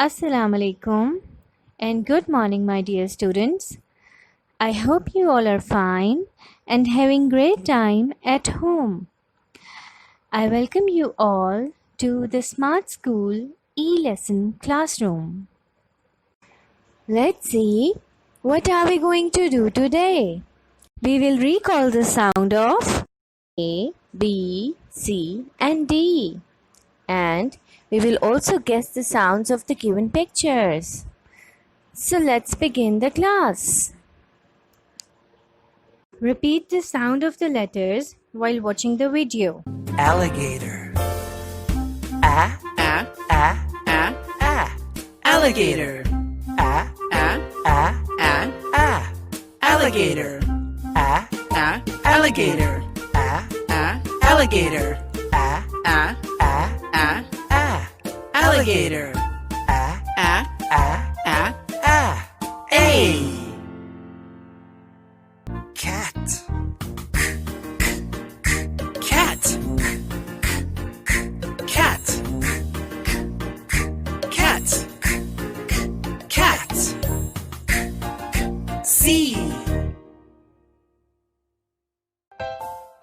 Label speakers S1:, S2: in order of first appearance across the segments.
S1: Assalamu alaikum and good morning, my dear students. I hope you all are fine and having great time at home. I welcome you all to the Smart School e-lesson classroom. Let's see, what are we going to do today? We will recall the sound of A, B, C and D. And we will also guess the sounds of the given pictures. So let's begin the class. Repeat the sound of the letters while watching the video.
S2: Alligator. Alligator. Alligator. Alligator. Alligator. Alligator. A. Cat. Cat. Cat. Cat. Cat. C.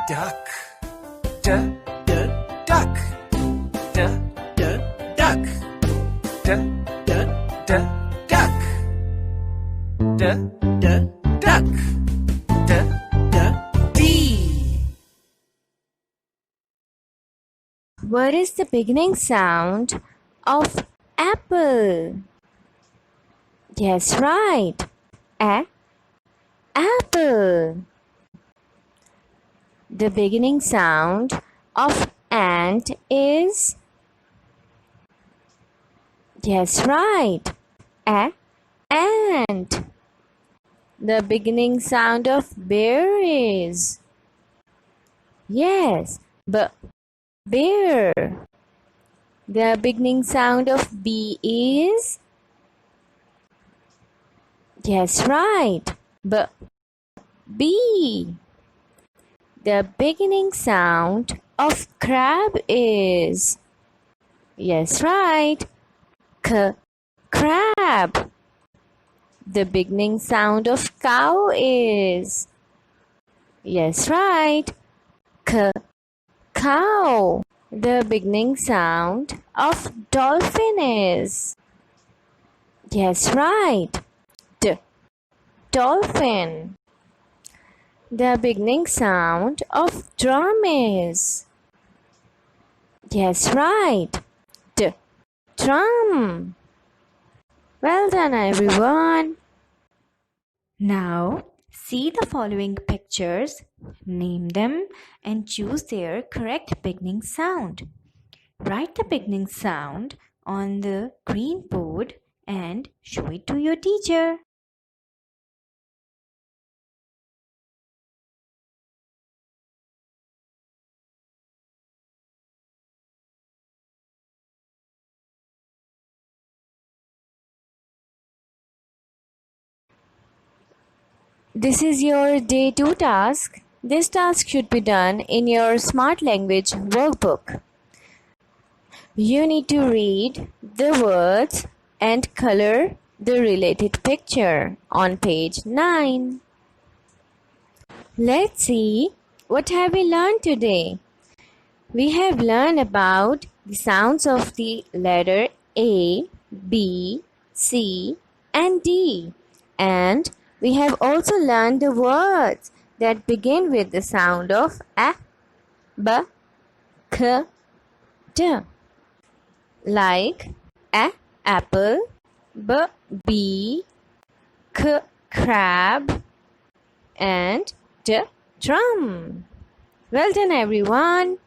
S2: Duck. Duck. Duck. Duck. Duck. D.
S1: What is the beginning sound of apple? Yes, right. Apple. The beginning sound of ant is? Yes, right. Ant. The beginning sound of bear is? Yes, bear. The beginning sound of bee is? Yes, right. Bee. The beginning sound of crab is? Yes, right. Crab. The beginning sound of cow is? Yes, right. Cow. The beginning sound of dolphin is? Yes, right. Dolphin. The beginning sound of drum is? Yes, right. Drum. Well done, everyone. Now, see the following pictures, name them, and choose their correct beginning sound. Write the beginning sound on the green board and show it to your teacher. This is your day 2 task. This task should be done in your Smart Language workbook. You need to read the words and color the related picture on page 9. Let's see, what have we learned today? We have learned about the sounds of the letter A, B, C and D, and we have also learned the words that begin with the sound of A, B, K, D, like A, apple, B, bee, K, crab, and D, drum. Well done, everyone.